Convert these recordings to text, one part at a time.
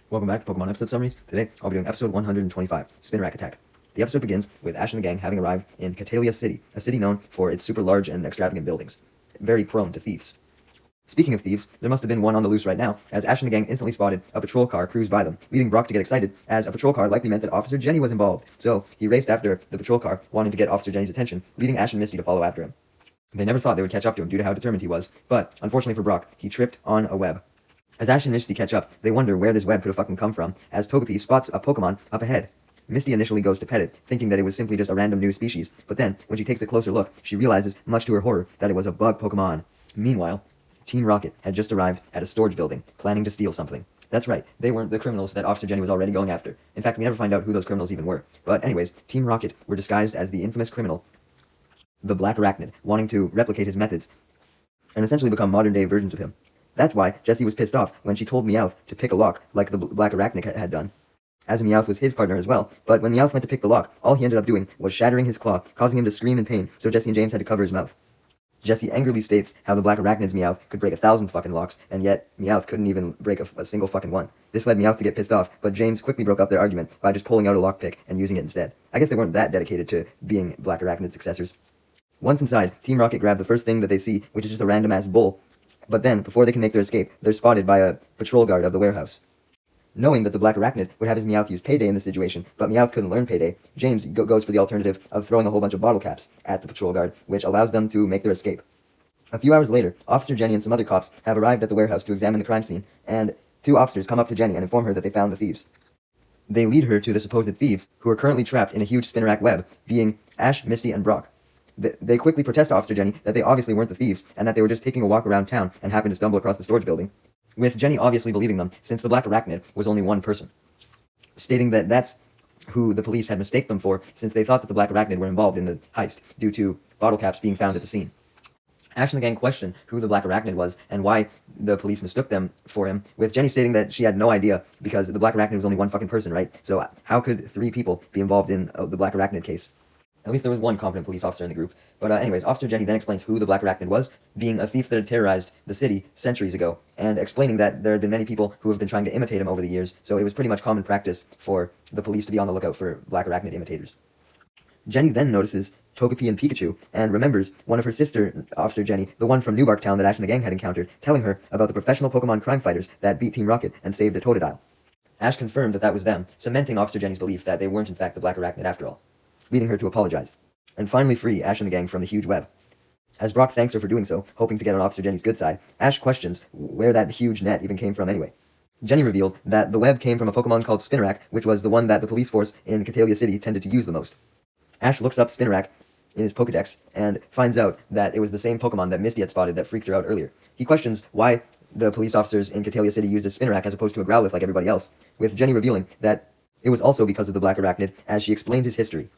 Welcome back to Pokemon episode summaries. Today, I'll be doing episode 125, Spin Rack Attack. The episode begins with Ash and the gang having arrived in Catalia City, a city known for its super large and extravagant buildings, very prone to thieves. Speaking of thieves, there must have been one on the loose right now, as Ash and the gang instantly spotted a patrol car cruise by them, leading Brock to get excited, as a patrol car likely meant that Officer Jenny was involved. So, he raced after the patrol car, wanting to get Officer Jenny's attention, leading Ash and Misty to follow after him. They never thought they would catch up to him due to how determined he was, but, unfortunately for Brock, he tripped on a web. As Ash and Misty catch up, they wonder where this web could have fucking come from, as Togepi spots a Pokemon up ahead. Misty initially goes to pet it, thinking that it was simply just a random new species, but then, when she takes a closer look, she realizes, much to her horror, that it was a bug Pokemon. Meanwhile, Team Rocket had just arrived at a storage building, planning to steal something. That's right, they weren't the criminals that Officer Jenny was already going after. In fact, we never find out who those criminals even were. But anyways, Team Rocket were disguised as the infamous criminal, the Black Arachnid, wanting to replicate his methods, and essentially become modern-day versions of him. That's why Jessie was pissed off when she told Meowth to pick a lock like the Black Arachnid had done, as Meowth was his partner as well. But when Meowth went to pick the lock, all he ended up doing was shattering his claw, causing him to scream in pain, so Jessie and James had to cover his mouth. Jessie angrily states how the Black Arachnid's Meowth could break 1,000 fucking locks, and yet Meowth couldn't even break a single fucking one. This led Meowth to get pissed off, but James quickly broke up their argument by just pulling out a lockpick and using it instead. I guess they weren't that dedicated to being Black Arachnid successors. Once inside, Team Rocket grab the first thing that they see, which is just a random-ass bull. But then, before they can make their escape, they're spotted by a patrol guard of the warehouse. Knowing that the Black Arachnid would have his Meowth use Payday in this situation, but Meowth couldn't learn Payday, James goes for the alternative of throwing a whole bunch of bottle caps at the patrol guard, which allows them to make their escape. A few hours later, Officer Jenny and some other cops have arrived at the warehouse to examine the crime scene, and two officers come up to Jenny and inform her that they found the thieves. They lead her to the supposed thieves, who are currently trapped in a huge Spinarak web, being Ash, Misty, and Brock. They quickly protest to Officer Jenny that they obviously weren't the thieves, and that they were just taking a walk around town and happened to stumble across the storage building, with Jenny obviously believing them, since the Black Arachnid was only one person, stating that that's who the police had mistaken them for, since they thought that the Black Arachnid were involved in the heist, due to bottle caps being found at the scene. Ash and the gang question who the Black Arachnid was, and why the police mistook them for him, with Jenny stating that she had no idea, because the Black Arachnid was only one fucking person, right? So how could 3 people be involved in the Black Arachnid case? At least there was one competent police officer in the group. But anyways, Officer Jenny then explains who the Black Arachnid was, being a thief that had terrorized the city centuries ago, and explaining that there had been many people who have been trying to imitate him over the years, so it was pretty much common practice for the police to be on the lookout for Black Arachnid imitators. Jenny then notices Togepi and Pikachu, and remembers one of her sister, Officer Jenny, the one from Newbark Town that Ash and the gang had encountered, telling her about the professional Pokemon crime fighters that beat Team Rocket and saved the Totodile. Ash confirmed that that was them, cementing Officer Jenny's belief that they weren't in fact the Black Arachnid after all, leading her to apologize, and finally free Ash and the gang from the huge web. As Brock thanks her for doing so, hoping to get on Officer Jenny's good side, Ash questions where that huge net even came from anyway. Jenny revealed that the web came from a Pokemon called Spinarak, which was the one that the police force in Catalia City tended to use the most. Ash looks up Spinarak in his Pokedex, and finds out that it was the same Pokemon that Misty had spotted that freaked her out earlier. He questions why the police officers in Catalia City used a Spinarak as opposed to a Growlithe like everybody else, with Jenny revealing that it was also because of the Black Arachnid, as she explained his history,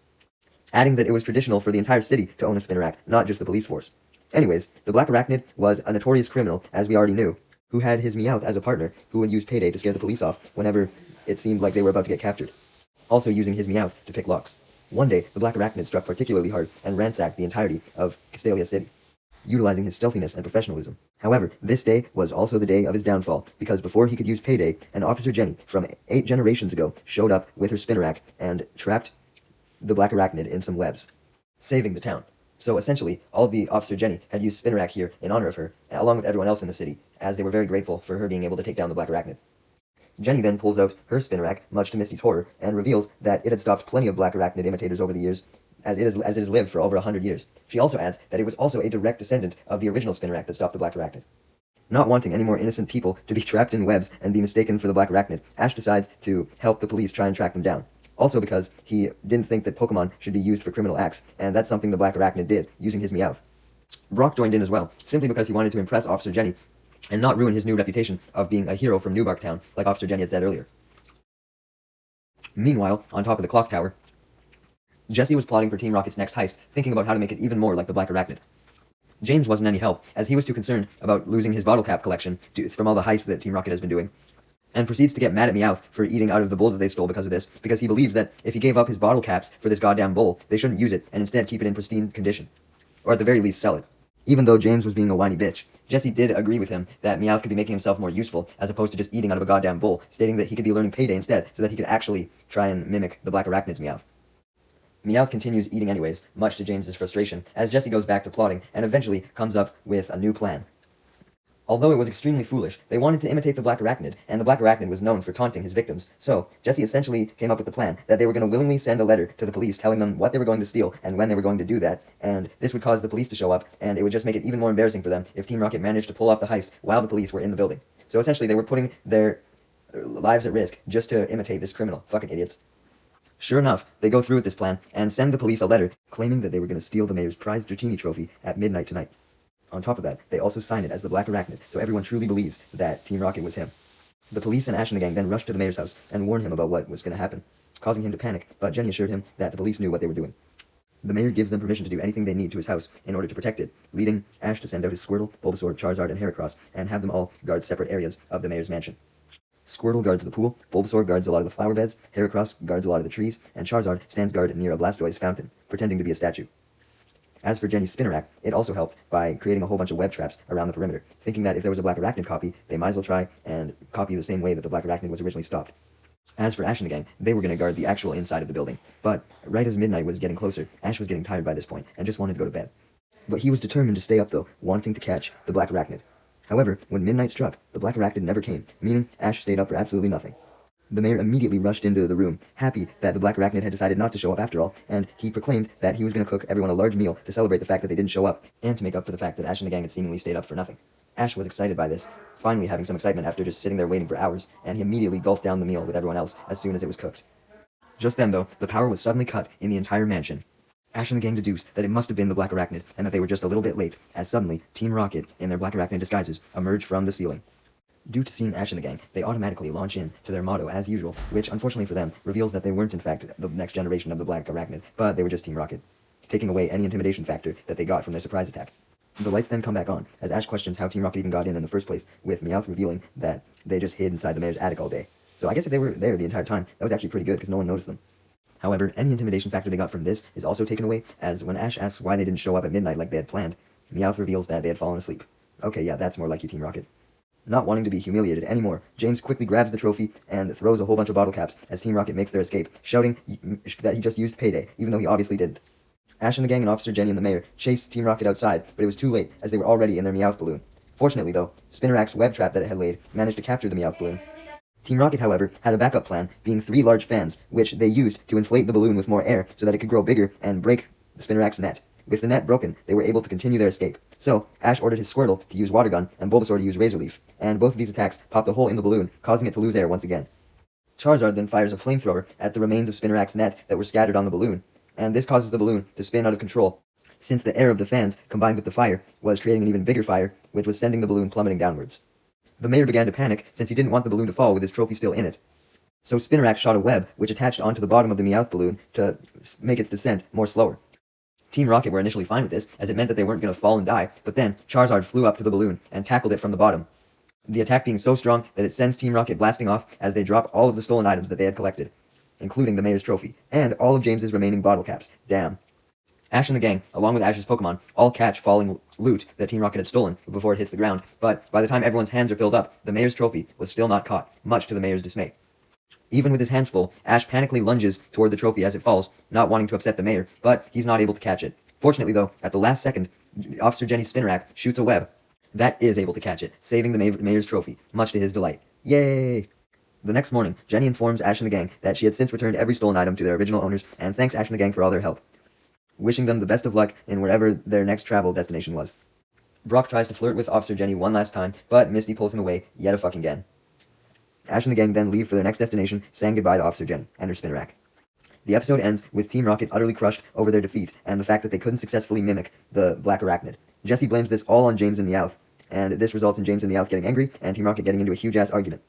adding that it was traditional for the entire city to own a Spinarak, not just the police force. Anyways, the Black Arachnid was a notorious criminal, as we already knew, who had his Meowth as a partner, who would use Payday to scare the police off whenever it seemed like they were about to get captured, also using his Meowth to pick locks. One day, the Black Arachnid struck particularly hard and ransacked the entirety of Castalia City, utilizing his stealthiness and professionalism. However, this day was also the day of his downfall, because before he could use Payday, an Officer Jenny from 8 generations ago showed up with her Spinarak and trapped the Black Arachnid in some webs, saving the town. So essentially, all the Officer Jenny had used Spinarak here in honor of her, along with everyone else in the city, as they were very grateful for her being able to take down the Black Arachnid. Jenny then pulls out her Spinarak, much to Misty's horror, and reveals that it had stopped plenty of Black Arachnid imitators over the years, as it has lived for over 100 years. She also adds that it was also a direct descendant of the original Spinarak that stopped the Black Arachnid. Not wanting any more innocent people to be trapped in webs and be mistaken for the Black Arachnid, Ash decides to help the police try and track them down. Also because he didn't think that Pokemon should be used for criminal acts, and that's something the Black Arachnid did, using his Meowth. Brock joined in as well, simply because he wanted to impress Officer Jenny, and not ruin his new reputation of being a hero from Newbark Town, like Officer Jenny had said earlier. Meanwhile, on top of the clock tower, Jessie was plotting for Team Rocket's next heist, thinking about how to make it even more like the Black Arachnid. James wasn't any help, as he was too concerned about losing his bottle cap collection from all the heists that Team Rocket has been doing, and proceeds to get mad at Meowth for eating out of the bowl that they stole because of this, because he believes that if he gave up his bottle caps for this goddamn bowl, they shouldn't use it, and instead keep it in pristine condition. Or at the very least, sell it. Even though James was being a whiny bitch, Jesse did agree with him that Meowth could be making himself more useful as opposed to just eating out of a goddamn bowl, stating that he could be learning Payday instead so that he could actually try and mimic the Black Arachnid's Meowth. Meowth continues eating anyways, much to James's frustration, as Jesse goes back to plotting and eventually comes up with a new plan. Although it was extremely foolish, they wanted to imitate the Black Arachnid, and the Black Arachnid was known for taunting his victims. So, Jesse essentially came up with the plan that they were going to willingly send a letter to the police telling them what they were going to steal and when they were going to do that, and this would cause the police to show up, and it would just make it even more embarrassing for them if Team Rocket managed to pull off the heist while the police were in the building. So essentially, they were putting their lives at risk just to imitate this criminal. Fucking idiots. Sure enough, they go through with this plan and send the police a letter claiming that they were going to steal the mayor's prized Dratini trophy at midnight tonight. On top of that, they also sign it as the Black Arachnid, so everyone truly believes that Team Rocket was him. The police and Ash and the gang then rush to the mayor's house and warn him about what was going to happen, causing him to panic, but Jenny assured him that the police knew what they were doing. The mayor gives them permission to do anything they need to his house in order to protect it, leading Ash to send out his Squirtle, Bulbasaur, Charizard, and Heracross, and have them all guard separate areas of the mayor's mansion. Squirtle guards the pool, Bulbasaur guards a lot of the flower beds, Heracross guards a lot of the trees, and Charizard stands guard near a Blastoise fountain, pretending to be a statue. As for Jenny's Spinnerack, it also helped by creating a whole bunch of web traps around the perimeter, thinking that if there was a Black Arachnid copy, they might as well try and copy the same way that the Black Arachnid was originally stopped. As for Ash and the gang, they were going to guard the actual inside of the building, but right as midnight was getting closer, Ash was getting tired by this point and just wanted to go to bed. But he was determined to stay up though, wanting to catch the Black Arachnid. However, when midnight struck, the Black Arachnid never came, meaning Ash stayed up for absolutely nothing. The mayor immediately rushed into the room, happy that the Black Arachnid had decided not to show up after all, and he proclaimed that he was going to cook everyone a large meal to celebrate the fact that they didn't show up, and to make up for the fact that Ash and the gang had seemingly stayed up for nothing. Ash was excited by this, finally having some excitement after just sitting there waiting for hours, and he immediately gulped down the meal with everyone else as soon as it was cooked. Just then, though, the power was suddenly cut in the entire mansion. Ash and the gang deduced that it must have been the Black Arachnid, and that they were just a little bit late, as suddenly, Team Rocket, in their Black Arachnid disguises, emerged from the ceiling. Due to seeing Ash and the gang, they automatically launch in to their motto as usual, which, unfortunately for them, reveals that they weren't in fact the next generation of the Black Arachnid, but they were just Team Rocket, taking away any intimidation factor that they got from their surprise attack. The lights then come back on, as Ash questions how Team Rocket even got in the first place, with Meowth revealing that they just hid inside the mayor's attic all day. So I guess if they were there the entire time, that was actually pretty good, because no one noticed them. However, any intimidation factor they got from this is also taken away, as when Ash asks why they didn't show up at midnight like they had planned, Meowth reveals that they had fallen asleep. Okay, yeah, that's more like you, Team Rocket. Not wanting to be humiliated anymore, James quickly grabs the trophy and throws a whole bunch of bottle caps as Team Rocket makes their escape, shouting that he just used Payday, even though he obviously didn't. Ash and the gang and Officer Jenny and the mayor chased Team Rocket outside, but it was too late, as they were already in their Meowth balloon. Fortunately, though, Spinnerack's web trap that it had laid managed to capture the Meowth balloon. Team Rocket, however, had a backup plan, being 3 large fans, which they used to inflate the balloon with more air so that it could grow bigger and break Spinnerack's net. With the net broken, they were able to continue their escape. So, Ash ordered his Squirtle to use Water Gun and Bulbasaur to use Razor Leaf, and both of these attacks popped a hole in the balloon, causing it to lose air once again. Charizard then fires a flamethrower at the remains of Spinnerack's net that were scattered on the balloon, and this causes the balloon to spin out of control, since the air of the fans, combined with the fire, was creating an even bigger fire, which was sending the balloon plummeting downwards. The mayor began to panic, since he didn't want the balloon to fall with his trophy still in it. So Spinnerack shot a web, which attached onto the bottom of the Meowth balloon to make its descent more slower. Team Rocket were initially fine with this, as it meant that they weren't going to fall and die, but then Charizard flew up to the balloon and tackled it from the bottom, the attack being so strong that it sends Team Rocket blasting off as they drop all of the stolen items that they had collected, including the mayor's trophy, and all of James's remaining bottle caps. Damn. Ash and the gang, along with Ash's Pokémon, all catch falling loot that Team Rocket had stolen before it hits the ground, but by the time everyone's hands are filled up, the mayor's trophy was still not caught, much to the mayor's dismay. Even with his hands full, Ash panically lunges toward the trophy as it falls, not wanting to upset the mayor, but he's not able to catch it. Fortunately, though, at the last second, Officer Jenny's Spinnerack shoots a web that is able to catch it, saving the mayor's trophy, much to his delight. Yay! The next morning, Jenny informs Ash and the gang that she had since returned every stolen item to their original owners, and thanks Ash and the gang for all their help, wishing them the best of luck in wherever their next travel destination was. Brock tries to flirt with Officer Jenny one last time, but Misty pulls him away yet a fucking again. Ash and the gang then leave for their next destination, saying goodbye to Officer Jenny and her Spinnerack. The episode ends with Team Rocket utterly crushed over their defeat and the fact that they couldn't successfully mimic the Black Arachnid. Jesse blames this all on James and Meowth, and this results in James and Meowth getting angry and Team Rocket getting into a huge-ass argument.